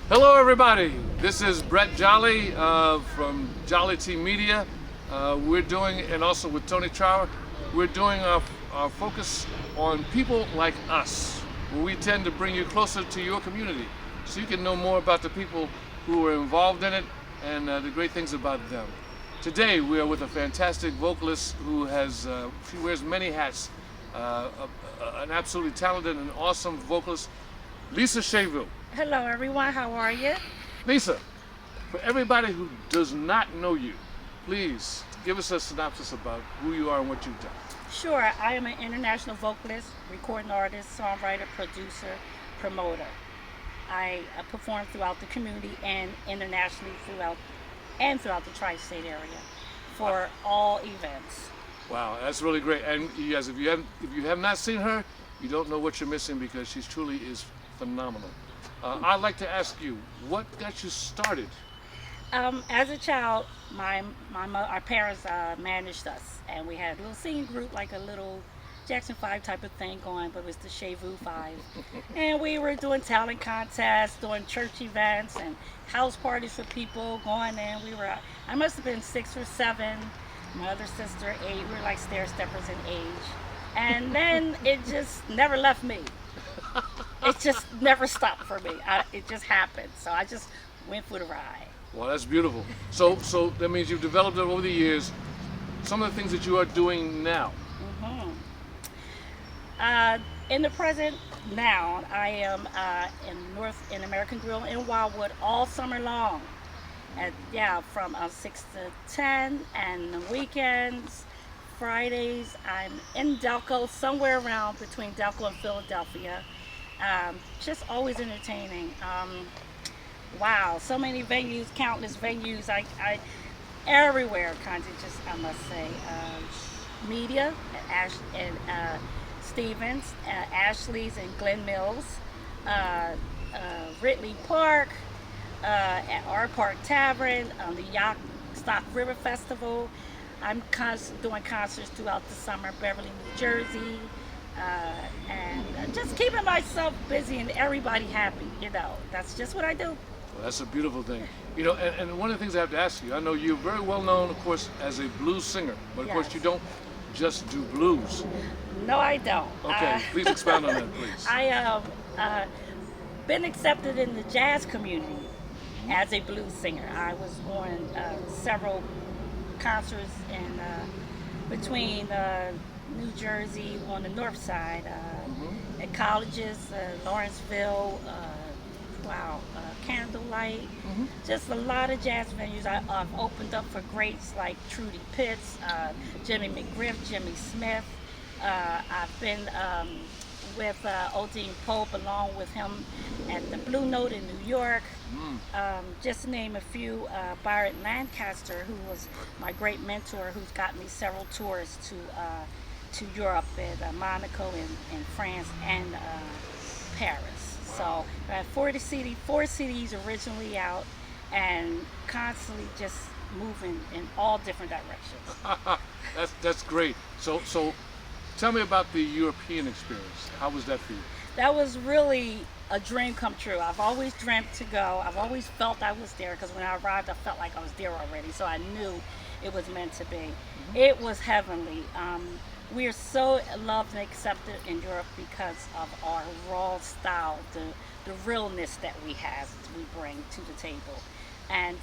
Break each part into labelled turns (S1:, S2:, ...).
S1: Hello everybody, this is Brett Jolly from Jolly Team Media. We're doing, and also with Toni Trower, we're doing our focus on people like us, where we tend to bring you closer to your community so you can know more about the people who are involved in it and the great things about them. Today we are with a fantastic vocalist who she wears many hats, an absolutely talented and awesome vocalist, Lisa Chavou.
S2: Hello everyone, how are you?
S1: Lisa, for everybody who does not know you, please give us a synopsis about who you are and what you've done.
S2: Sure, I am an international vocalist, recording artist, songwriter, producer, promoter. I perform throughout the community and internationally throughout the tri-state area for all events.
S1: Wow, that's really great. And yes, if you have not seen her, you don't know what you're missing because she truly is phenomenal. I'd like to ask you, what got you started?
S2: As a child, our parents managed us, and we had a little singing group, like a little Jackson 5 type of thing going, but it was the Chavou 5. And we were doing talent contests, doing church events, and house parties for people going in. I must have been 6 or 7, my other sister 8. We were like stair-steppers in age. And then it just never left me. It just never stopped for me. It just happened. So I just went for the ride.
S1: Well, that's beautiful. So that means you've developed it over the years. Some of the things that you are doing now.
S2: In the present now, I am in American Grill in Wildwood all summer long. From 6 to 10, and the weekends, Fridays, I'm in Delco, somewhere around between Delco and Philadelphia. Just always entertaining. Wow, so many venues, countless venues. I everywhere, I must say. Media and Stevens, Ashley's and Glen Mills, Ridley Park, at our Park Tavern, the Yacht Stock River Festival. I'm doing concerts throughout the summer, Beverly, New Jersey, and just keeping myself busy and everybody happy. That's just what I do.
S1: Well, that's a beautiful thing. And one of the things I have to ask you, I know you're very well known, of course, as a blues singer, but of course you don't just do blues.
S2: No, I don't.
S1: Okay, please expound on that, please.
S2: I have been accepted in the jazz community as a blues singer. I was on several concerts in between New Jersey on the north side, at colleges, Lawrenceville, Candlelight, just a lot of jazz venues. I've opened up for greats like Trudy Pitts, Jimmy McGriff, Jimmy Smith. I've been with Odine Pope, along with him at the Blue Note in New York. Just to name a few, Byron Lancaster, who was my great mentor, who's got me several tours to Europe, at Monaco and France and Paris.
S1: Wow.
S2: So I have 4 CDs originally out, and constantly just moving in all different directions.
S1: That's great. So tell me about the European experience. How was that for you?
S2: That was really a dream come true. I've always dreamt to go. I've always felt I was there, because when I arrived, I felt like I was there already. So I knew it was meant to be. It was heavenly. We are so loved and accepted in Europe because of our raw style, the realness that we bring to the table. And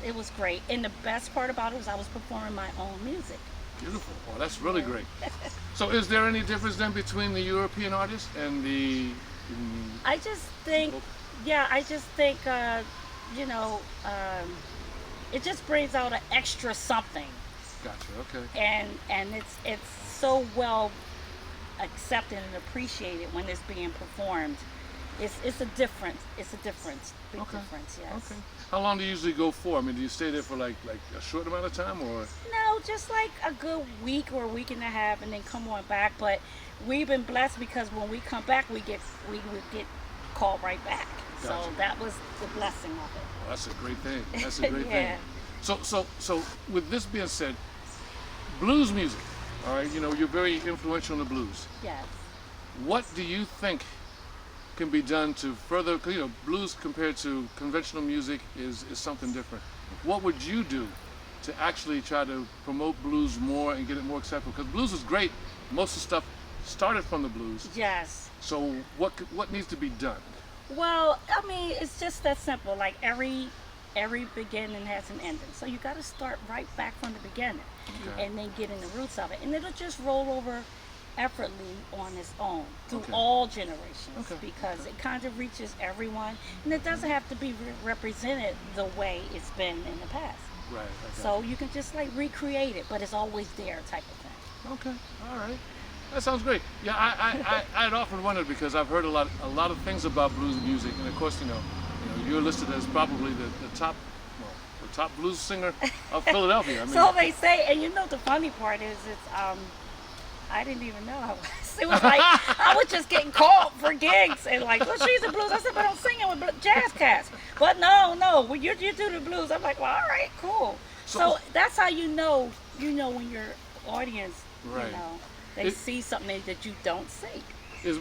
S2: it was great. And the best part about it was I was performing my own music.
S1: Beautiful. Well, that's really great. So is there any difference then between the European artists and the...
S2: I just think, it just brings out an extra something.
S1: Gotcha, okay.
S2: And it's so well accepted and appreciated when it's being performed. It's a difference. Big difference, yes.
S1: Okay. How long do you usually go for? I mean, do you stay there for like a short amount of time, or?
S2: No, just like a good week or a week and a half, and then come on back. But we've been blessed because when we come back, we would get called right back.
S1: Gotcha.
S2: So that was the blessing of it.
S1: Well, that's a great thing. That's a great
S2: Yeah.
S1: thing. So with this being said, blues music. All right, you're very influential in the blues.
S2: Yes.
S1: What do you think can be done to further, 'cause, blues compared to conventional music is something different. What would you do to actually try to promote blues more and get it more acceptable? Because blues is great. Most of the stuff started from the blues.
S2: Yes.
S1: So what needs to be done?
S2: Well, I mean, it's just that simple. Like every beginning has an ending. So you got to start right back from the beginning,
S1: Okay.
S2: and then get in the roots of it, and it'll just roll over effortlessly on its own through
S1: Okay.
S2: all generations,
S1: Okay.
S2: because it kind of reaches everyone, and it doesn't have to be represented the way it's been in the past.
S1: Right. Okay.
S2: So you can just like recreate it, but it's always there, type of thing.
S1: Okay. All right. That sounds great. Yeah, I had often wondered because I've heard a lot of things about blues music, and of course, you're listed as probably the top, well, the top blues singer of Philadelphia. I mean,
S2: So they say, and the funny part is, I didn't even know I was. It was like I was just getting called for gigs and like, well, she's a blues. I said, but I'm singing with jazz cats. But no, when you do the blues. I'm like, well, all right, cool. So that's how you know when your audience,
S1: Right.
S2: they see something that you don't see.
S1: is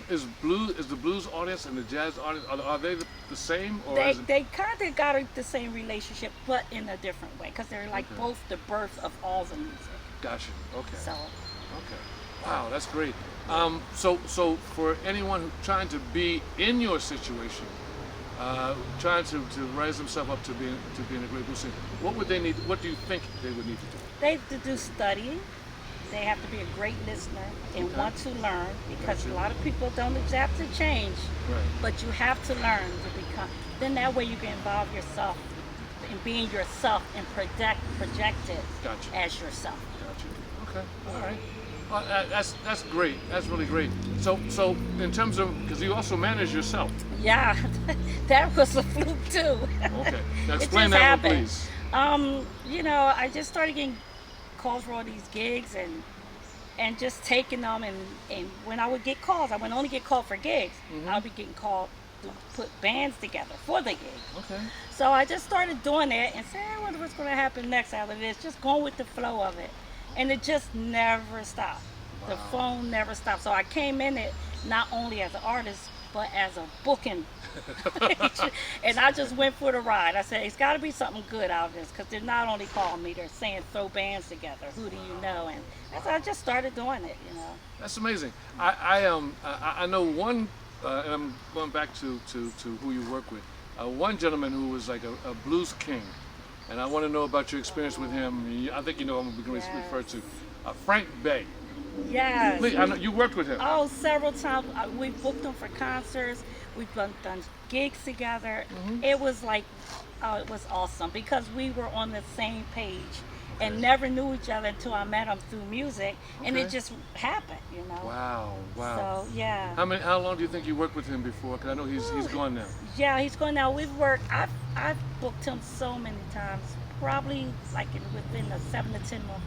S1: the blues audience and the jazz audience, are they the same, or is it?
S2: They kind of got the same relationship, but in a different way, because they're like
S1: Okay.
S2: both the birth of all the music.
S1: Gotcha. Okay.
S2: So.
S1: Okay. Wow, that's great. So for anyone trying to be in your situation, trying to raise themselves up to being a great blues singer, what would they need? What do you think they would need to do?
S2: They have to do studying. They have to be a great listener and
S1: Okay.
S2: want to learn, because
S1: Gotcha.
S2: a lot of people don't adapt to change,
S1: Right.
S2: but you have to learn to become. Then that way you can involve yourself in being yourself and project it
S1: Gotcha.
S2: as yourself.
S1: Gotcha. Okay. All right. Well, that's great. That's really great. So in terms of, because you also manage yourself.
S2: Yeah, that was a fluke too.
S1: Okay. Now
S2: It
S1: explain
S2: just
S1: that one,
S2: happened.
S1: please.
S2: I just started getting calls for all these gigs and just taking them, and when I would get calls, I would only get called for gigs. I'll be getting called to put bands together for the gig.
S1: Okay.
S2: So I just started doing it and said, I wonder what's going to happen next out of this. Just going with the flow of it. And it just never stopped. The
S1: Wow.
S2: phone never stopped. So I came in it not only as an artist, but as a booking. And I just went for the ride. I said, it's got to be something good out of this, because they're not only calling me, they're saying throw bands together. Who do you know? And so I just started doing it,
S1: That's amazing. I know one, and I'm going back to who you work with. One gentleman who was like a blues king, and I want to know about your experience with him. I think you know who I'm going to refer to, Frank Bay.
S2: Yes.
S1: I know you worked with him.
S2: Oh, several times. We've booked them for concerts. We've done gigs together. It was like, it was awesome, because we were on the same page and never knew each other until I met him through music, and it
S1: Okay.
S2: just happened,
S1: Wow.
S2: So yeah.
S1: How long do you think you worked with him before? Because I know he's gone now.
S2: Yeah, he's going now. We've worked. I've booked him so many times, probably like within a 7 to 10 month,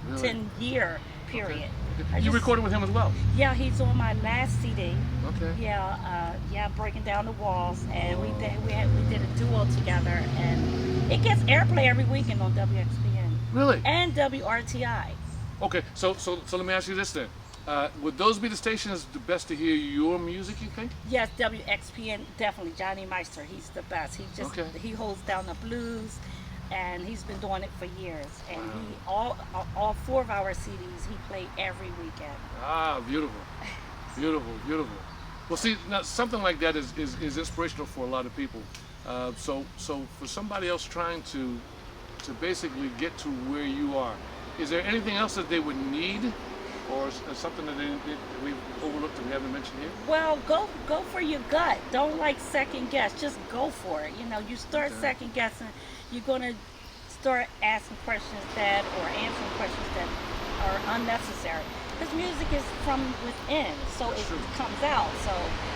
S1: Really?
S2: 10-year period. I
S1: You
S2: just-
S1: recorded with him as well.
S2: Yeah, he's on my last CD.
S1: Okay.
S2: Yeah, breaking down the walls, and we did a duo together, and it gets airplay every weekend on WXPN
S1: Really?
S2: and WRTI.
S1: Okay. So let me ask you this then. Would those be the stations the best to hear your music, you think?
S2: Yes, WXPN definitely. Johnny Meister, he's the best.
S1: Okay.
S2: He holds down the blues, and he's been doing it for years. And
S1: Wow.
S2: he all 4 of our CDs he played every weekend.
S1: Ah, beautiful. Beautiful. Well, see, now something like that is inspirational for a lot of people. So for somebody else trying to basically get to where you are, is there anything else that they would need, or something that we've overlooked that we haven't mentioned here?
S2: Well, go for your gut. Don't like second guess. Just go for it. You start
S1: Okay.
S2: second guessing, you're gonna start asking questions or answering questions that are unnecessary. Because music is from within, so
S1: That's
S2: it
S1: true.
S2: comes out. So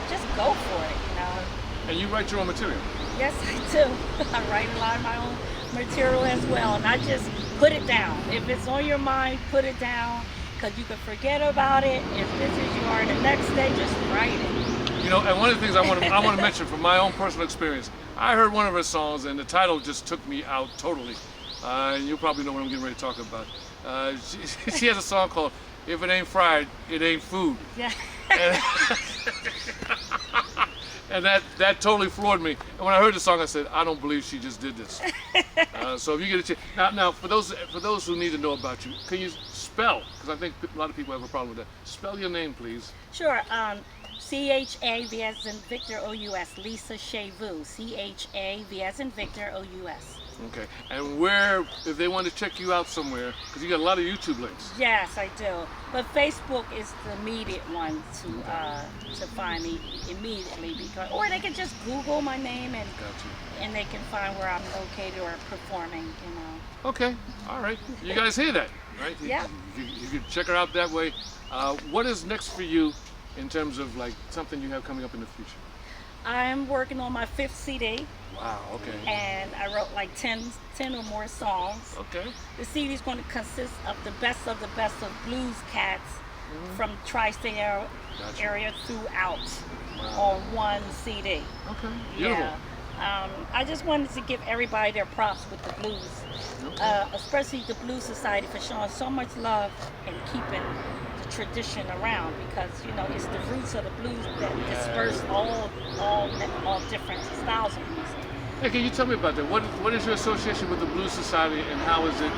S2: just go for it.
S1: And you write your own material.
S2: Yes, I do. I write a lot of my own material as well, and I just put it down. If it's on your mind, put it down, because you can forget about it. As busy as you are the next day, just write it.
S1: And one of the things I want to mention from my own personal experience, I heard one of her songs and the title just took me out totally. And you probably know what I'm getting ready to talk about. She has a song called "If It Ain't Fried, It Ain't Food."
S2: Yeah.
S1: And, And that totally floored me. And when I heard the song, I said, I don't believe she just did this. So if you get a chance, now for those who need to know about you, can you spell? Because I think a lot of people have a problem with that. Spell your name, please.
S2: Sure. C-H-A-V as in Victor O-U-S. Lisa Chavou. C-H-A-V as in Victor O-U-S.
S1: Okay. And where, if they want to check you out somewhere, because you got a lot of YouTube links.
S2: Yes, I do. But Facebook is the immediate one to find me immediately, because, or they can just Google my name and they can find where I'm located or performing. You know.
S1: Okay. All right. You guys hear that, right?
S2: Yeah.
S1: You can check her out that way. What is next for you in terms of like something you have coming up in the future?
S2: I'm working on my 5th CD.
S1: Wow, okay.
S2: And I wrote like 10 or more songs.
S1: Okay.
S2: The CD is going to consist of the best of blues cats from tri-state area throughout on one CD.
S1: Okay, beautiful.
S2: Yeah. I just wanted to give everybody their props with the blues, especially the Blues Society for showing so much love and keeping the tradition around, because you know it's the roots of the blues that disperse all different styles of music.
S1: Hey, can you tell me about that? What is your association with the Blues Society, and how is it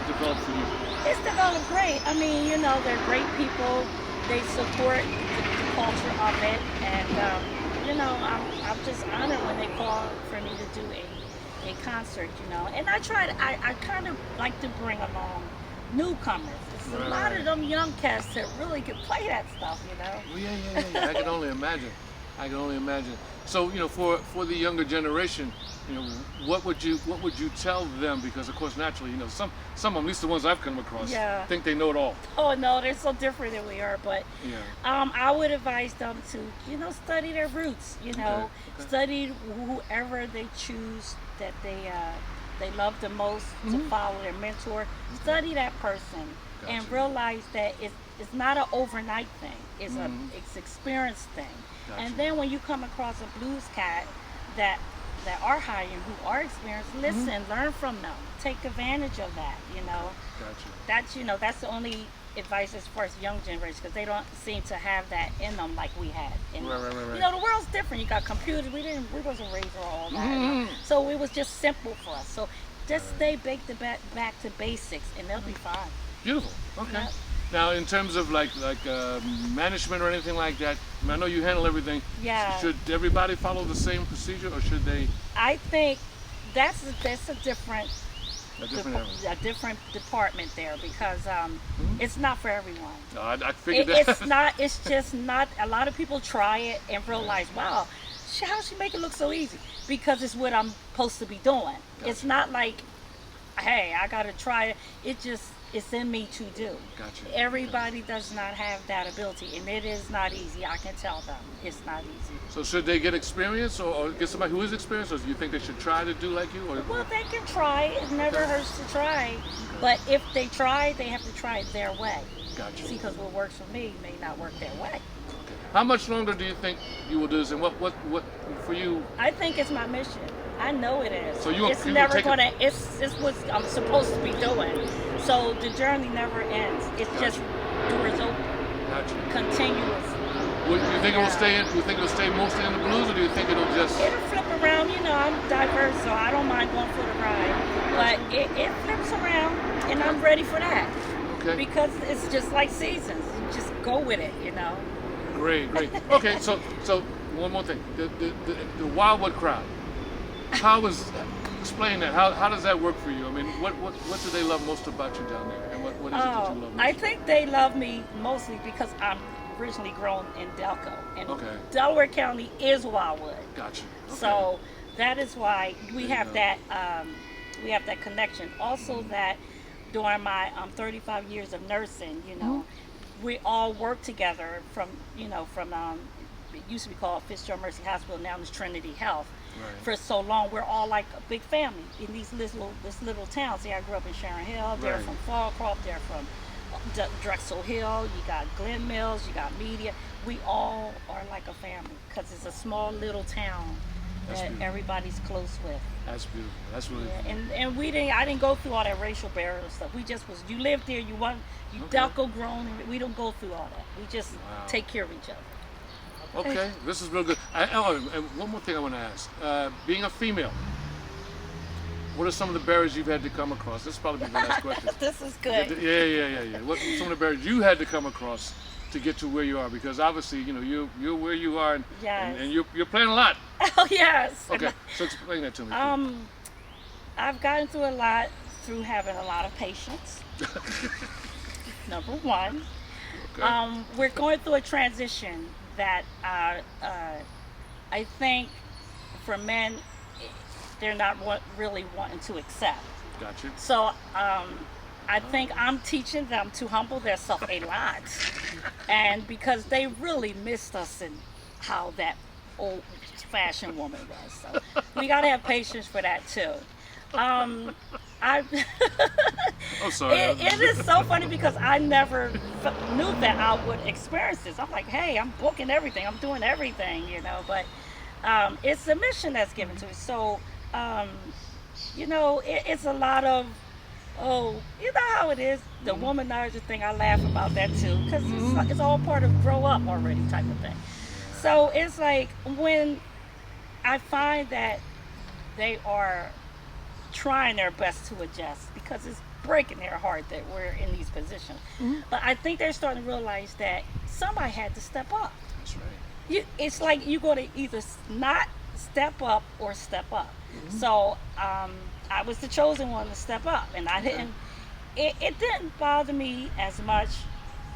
S1: developed for you?
S2: It's developed great. I mean, you know, they're great people. They support the culture of it, and you know, I'm just honored when they call for me to do a concert. You know, and I kind of like to bring along newcomers. There's a lot of them young cats that really can play that stuff. You know.
S1: Well, yeah. I can only imagine. So, you know, for the younger generation, you know, what would you tell them? Because of course, naturally, you know, some of them, at least the ones I've come across, think they know it all.
S2: Oh no, they're so different than we are. But I would advise them to, you know, study their roots. You know, study whoever they choose that they love the most to follow their mentor. Study that person and realize that it's not an overnight thing. It's it's experience thing. And then when you come across a blues cat that are hiring, who are experienced, listen, learn from them, take advantage of that. You know, that's the only advice as far as young generation, because they don't seem to have that in them like we had. And, you know, the world's different. You got computers. We wasn't raised with all that. You know? So it was just simple for us. So just stay back to basics, and they'll be fine.
S1: Beautiful. Okay.
S2: Yeah.
S1: Now, in terms of like management or anything like that, I mean, I know you handle everything.
S2: Yeah.
S1: Should everybody follow the same procedure, or should they?
S2: I think that's a different department there, because it's not for everyone.
S1: No, I figured that.
S2: It's not. It's just not. A lot of people try it and realize, wow, how she make it look so easy? Because it's what I'm supposed to be doing. It's not like, hey, I gotta try it. It's in me to do. Everybody does not have that ability, and it is not easy. I can tell them it's not easy.
S1: So should they get experience, or get somebody who is experienced, or do you think they should try to do like you?
S2: Well, they can try. It never hurts to try. But if they try, they have to try it their way. See, because what works for me may not work their way.
S1: How much longer do you think you will do this, and what for you?
S2: I think it's my mission. I know it is.
S1: So
S2: it's never gonna. It's what I'm supposed to be doing. So the journey never ends. It's just the result. Continuous.
S1: Do you think it will stay in? Do you think it'll stay mostly in the blues, or do you think it'll just?
S2: It'll flip around. You know, I'm diverse, so I don't mind going for the ride. But it flips around, and I'm ready for that. Okay. Because it's just like seasons. You just go with it. You know.
S1: Great. Okay, so one more thing. The Wildwood crowd. Explain that. How does that work for you? I mean, what do they love most about you down there, and what is it that you love most?
S2: I think they love me mostly because I'm originally grown in Delco, and Delaware County is Wildwood.
S1: Gotcha. Okay.
S2: So that is why we have that connection. Also, that during my 35 years of nursing, you know, we all work together from it used to be called Fitzgerald Mercy Hospital, now it's Trinity Health. For so long, we're all like a big family in this little town. See, I grew up in Sharon Hill. They're from Fallcroft. They're from Drexel Hill. You got Glen Mills. You got Media. We all are like a family because it's a small little town that everybody's close with.
S1: That's beautiful. That's really beautiful.
S2: And I didn't go through all that racial barrier stuff. We just you lived there. You Delco grown. And we don't go through all that. We just take care of each other.
S1: Okay, this is real good. Oh, and one more thing I want to ask. Being a female, what are some of the barriers you've had to come across? This will probably be the last question.
S2: This is good.
S1: Yeah. What are some of the barriers you had to come across to get to where you are? Because obviously, you know, you're where you are, and,
S2: Yes.
S1: and you're playing a lot.
S2: Oh, yes.
S1: Okay, so explain that to me. Please.
S2: I've gotten through a lot through having a lot of patience. Number one.
S1: Okay.
S2: We're going through a transition that I think for men, they're not really wanting to accept.
S1: Gotcha.
S2: So I think I'm teaching them to humble themselves a lot. And because they really missed us in how that old fashioned woman was. So we got to have patience for that too. I'm
S1: sorry.
S2: It is so funny because I never knew that I would experience this. I'm like, hey, I'm booking everything, I'm doing everything, you know. But it's a mission that's given to us. So, you know, it's a lot of, oh, you know how it is. The womanizer thing, I laugh about that too because it's all part of grow up already type of thing. So it's like when I find that they are trying their best to adjust because it's breaking their heart that we're in these positions. But I think they're starting to realize that somebody had to step up.
S1: That's right.
S2: It's like you're going to either not step up or step up. So I was the chosen one to step up, and I didn't. It didn't bother me as much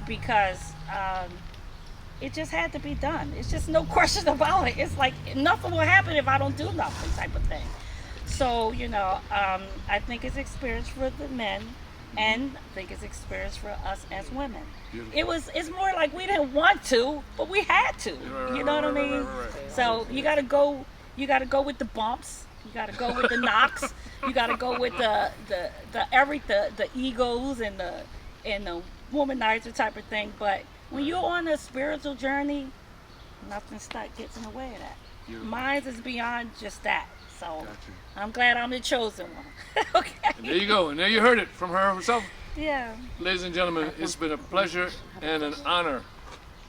S2: because it just had to be done. It's just no question about it. It's like nothing will happen if I don't do nothing type of thing. So, you know, I think it's experience for the men, and I think it's experience for us as women.
S1: Beautiful.
S2: It's more like we didn't want to, but we had to. You know what I mean?
S1: Right.
S2: So you gotta go with the bumps, you gotta go with the knocks, you gotta go with the egos and the womanizer type of thing. But when you're on a spiritual journey, nothing gets in the way of that.
S1: Beautiful.
S2: Mine is beyond just that. So
S1: Gotcha.
S2: I'm glad I'm the chosen one. Okay.
S1: And there you go. And there you heard it from her herself.
S2: Yeah.
S1: Ladies and gentlemen, it's been a pleasure and an honor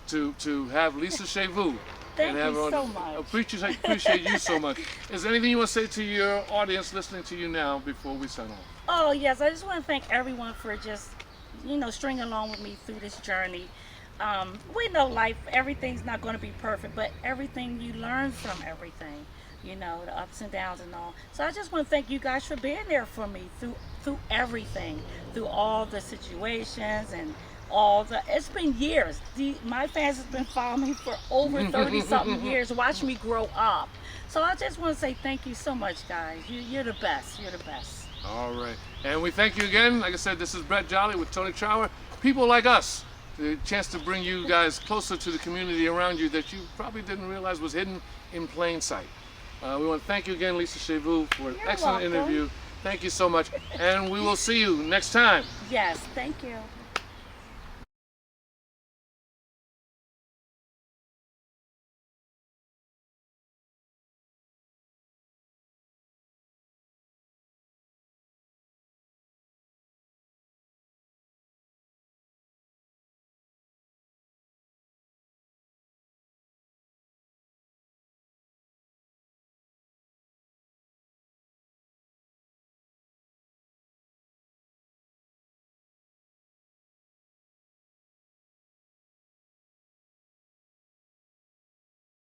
S1: to have Lisa Chavou.
S2: Thank
S1: and have
S2: you
S1: her on.
S2: so much.
S1: Appreciate you so much. Is there anything you want to say to your audience listening to you now before we sign off?
S2: Oh, yes. I just want to thank everyone for just, you know, stringing along with me through this journey. We know life, everything's not going to be perfect, but everything you learn from everything, you know, the ups and downs and all. So I just want to thank you guys for being there for me through everything, through all the situations and it's been years. My fans have been following me for over 30 something years, watching me grow up. So I just want to say thank you so much, guys. You're the best. You're the best.
S1: All right. And we thank you again. Like I said, this is Brett Jolly with Toni Trower. People like us, the chance to bring you guys closer to the community around you that you probably didn't realize was hidden in plain sight. We want to thank you again, Lisa Chavou, for an excellent
S2: welcome.
S1: interview. Thank you so much. And we will see you next time.
S2: Yes, thank you.